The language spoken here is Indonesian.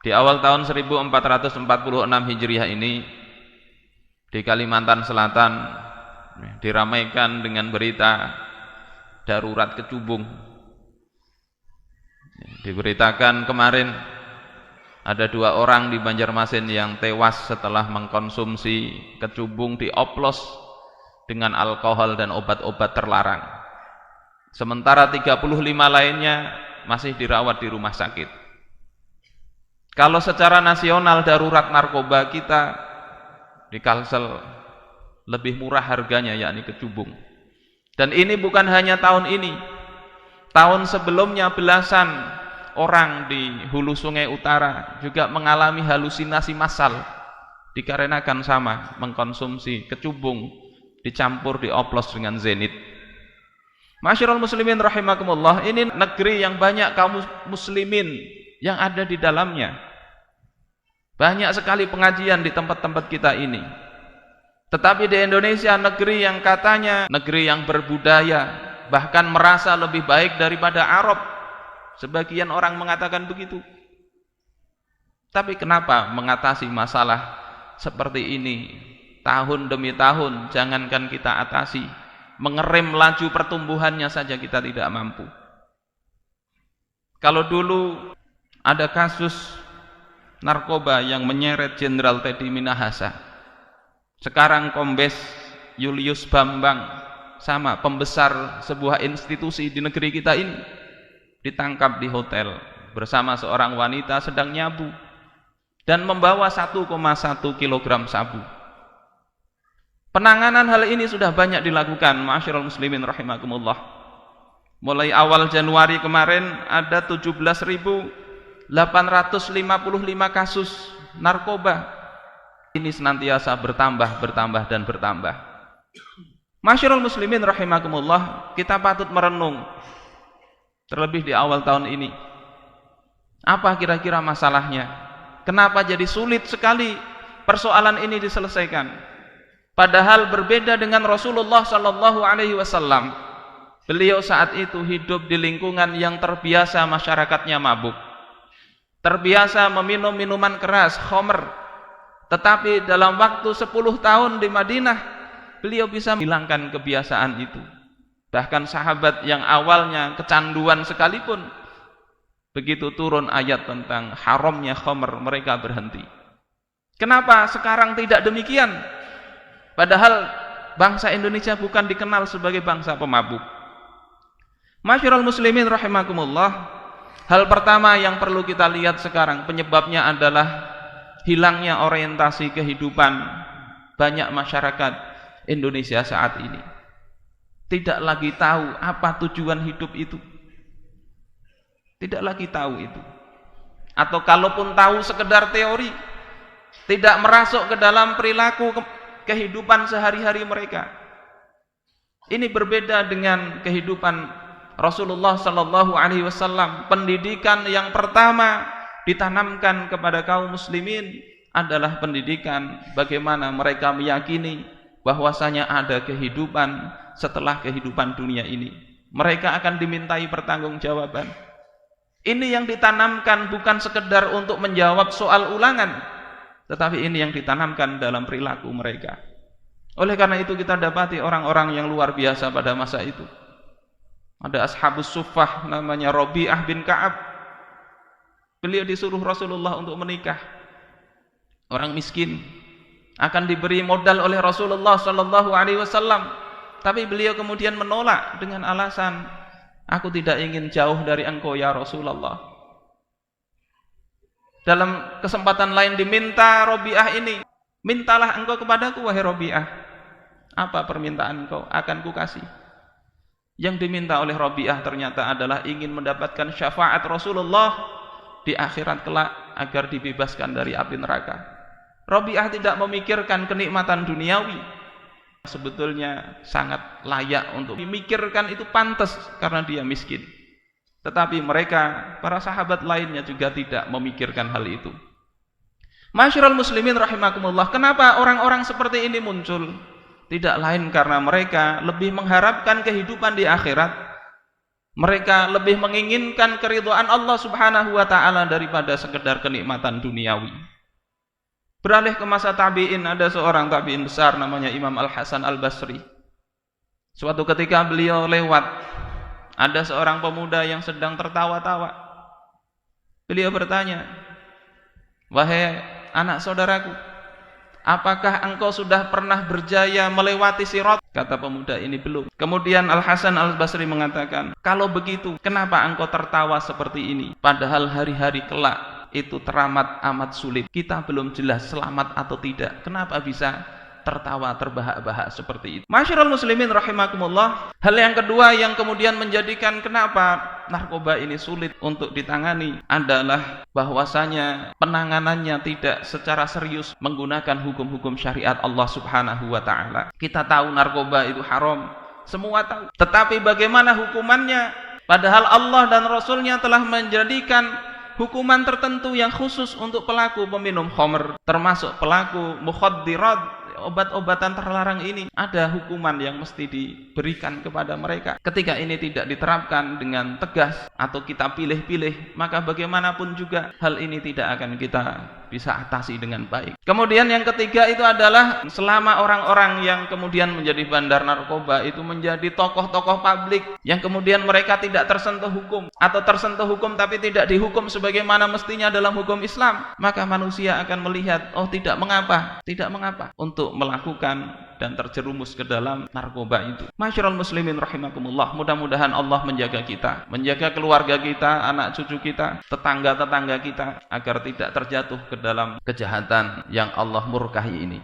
Di awal tahun 1446 Hijriah ini di Kalimantan Selatan diramaikan dengan berita darurat kecubung. Diberitakan kemarin ada 2 orang di Banjarmasin yang tewas setelah mengkonsumsi kecubung dioplos dengan alkohol dan obat-obat terlarang. Sementara 35 lainnya masih dirawat di rumah sakit. Kalau secara nasional darurat narkoba kita di Kalsel lebih murah harganya, yakni kecubung. Dan ini bukan hanya tahun ini. Tahun sebelumnya belasan orang di Hulu Sungai Utara juga mengalami halusinasi massal dikarenakan sama mengkonsumsi kecubung dicampur dioplos dengan zenit. Masyarul muslimin rahimakumullah, ini negeri yang banyak kaum muslimin yang ada di dalamnya. Banyak sekali pengajian di tempat-tempat kita ini. Tetapi di Indonesia, negeri yang katanya negeri yang berbudaya, bahkan merasa lebih baik daripada Arab. Sebagian orang mengatakan begitu. Tapi kenapa mengatasi masalah seperti ini tahun demi tahun jangankan kita atasi, mengerem laju pertumbuhannya saja kita tidak mampu. Kalau dulu ada kasus narkoba yang menyeret Jenderal Teddy Minahasa, sekarang Kombes Julius Bambang, sama pembesar sebuah institusi di negeri kita ini, ditangkap di hotel bersama seorang wanita sedang nyabu dan membawa 1,1 kilogram sabu. Penanganan hal ini sudah banyak dilakukan, ma'asyiral muslimin rahimakumullah. Mulai awal Januari kemarin ada 17.855 kasus narkoba. Ini senantiasa bertambah dan bertambah. Ma'asyiral muslimin rahimakumullah, kita patut merenung terlebih di awal tahun ini. Apa kira-kira masalahnya? Kenapa jadi sulit sekali persoalan ini diselesaikan? Padahal berbeda dengan Rasulullah sallallahu alaihi wasallam. Beliau saat itu hidup di lingkungan yang terbiasa masyarakatnya mabuk, terbiasa meminum minuman keras, khamr. Tetapi dalam waktu 10 tahun di Madinah, beliau bisa menghilangkan kebiasaan itu. Bahkan sahabat yang awalnya kecanduan sekalipun, begitu turun ayat tentang haramnya khamr, mereka berhenti. Kenapa sekarang tidak demikian? Padahal bangsa Indonesia bukan dikenal sebagai bangsa pemabuk. Masyarul muslimin rahimakumullah, hal pertama yang perlu kita lihat sekarang penyebabnya adalah hilangnya orientasi kehidupan banyak masyarakat Indonesia saat ini. Tidak lagi tahu apa tujuan hidup itu. Tidak lagi tahu itu. Atau kalaupun tahu sekedar teori, tidak merasuk ke dalam perilaku kehidupan sehari-hari mereka. Ini berbeda dengan kehidupan Rasulullah sallallahu alaihi wasallam. Pendidikan yang pertama ditanamkan kepada kaum muslimin adalah pendidikan bagaimana mereka meyakini bahwasanya ada kehidupan setelah kehidupan dunia ini. Mereka akan dimintai pertanggungjawaban. Ini yang ditanamkan bukan sekedar untuk menjawab soal ulangan, tetapi ini yang ditanamkan dalam perilaku mereka. Oleh karena itu kita dapati orang-orang yang luar biasa pada masa itu. Ada ashabus suffah namanya Rabi'ah bin Ka'ab. Beliau disuruh Rasulullah untuk menikah. Orang miskin akan diberi modal oleh Rasulullah sallallahu alaihi wasallam, tapi beliau kemudian menolak dengan alasan, aku tidak ingin jauh dari engkau ya Rasulullah. Dalam kesempatan lain diminta Rabi'ah ini, mintalah engkau kepadaku wahai Rabi'ah. Apa permintaan engkau? Akan kukasih. Yang diminta oleh Rabi'ah ternyata adalah ingin mendapatkan syafaat Rasulullah di akhirat kelak agar dibebaskan dari api neraka. Rabi'ah tidak memikirkan kenikmatan duniawi. Sebetulnya sangat layak untuk memikirkan, itu pantas karena dia miskin. Tetapi mereka, para sahabat lainnya juga tidak memikirkan hal itu. Masyarul muslimin rahimakumullah, kenapa orang-orang seperti ini muncul? Tidak lain karena mereka lebih mengharapkan kehidupan di akhirat Mereka lebih menginginkan keridhaan Allah Subhanahu wa taala daripada sekedar kenikmatan duniawi. Beralih ke masa tabi'in, ada seorang tabi'in besar namanya Imam Al-Hasan Al-Basri. Suatu ketika beliau lewat, ada seorang pemuda yang sedang tertawa-tawa. Beliau bertanya, "Wahai anak saudaraku, apakah engkau sudah pernah berjaya melewati Sirat?" Kata pemuda ini, "Belum." Kemudian Al-Hasan Al-Basri mengatakan, "Kalau begitu, kenapa engkau tertawa seperti ini? Padahal hari-hari kelak itu teramat amat sulit. Kita belum jelas selamat atau tidak. Kenapa bisa tertawa terbahak-bahak seperti itu?" Masyarul muslimin rahimakumullah. Hal yang kedua yang kemudian menjadikan kenapa narkoba ini sulit untuk ditangani adalah bahwasanya penanganannya tidak secara serius menggunakan hukum-hukum syariat Allah Subhanahu wa taala. Kita tahu narkoba itu haram, semua tahu. Tetapi bagaimana hukumannya? Padahal Allah dan Rasulnya telah menjadikan hukuman tertentu yang khusus untuk pelaku peminum khamr, termasuk pelaku mukhaddirat, obat-obatan terlarang ini. Ada hukuman yang mesti diberikan kepada mereka. Ketika ini tidak diterapkan dengan tegas atau kita pilih-pilih, maka bagaimanapun juga hal ini tidak akan kita bisa atasi dengan baik. Kemudian yang ketiga itu adalah selama orang-orang yang kemudian menjadi bandar narkoba itu menjadi tokoh-tokoh publik yang kemudian mereka tidak tersentuh hukum atau tersentuh hukum tapi tidak dihukum sebagaimana mestinya dalam hukum Islam, maka manusia akan melihat, oh tidak mengapa untuk melakukan dan terjerumus ke dalam narkoba itu. Masyarul muslimin rahimakumullah. Mudah-mudahan Allah menjaga kita, menjaga keluarga kita, anak cucu kita, tetangga-tetangga kita agar tidak terjatuh ke dalam kejahatan yang Allah murkahi ini.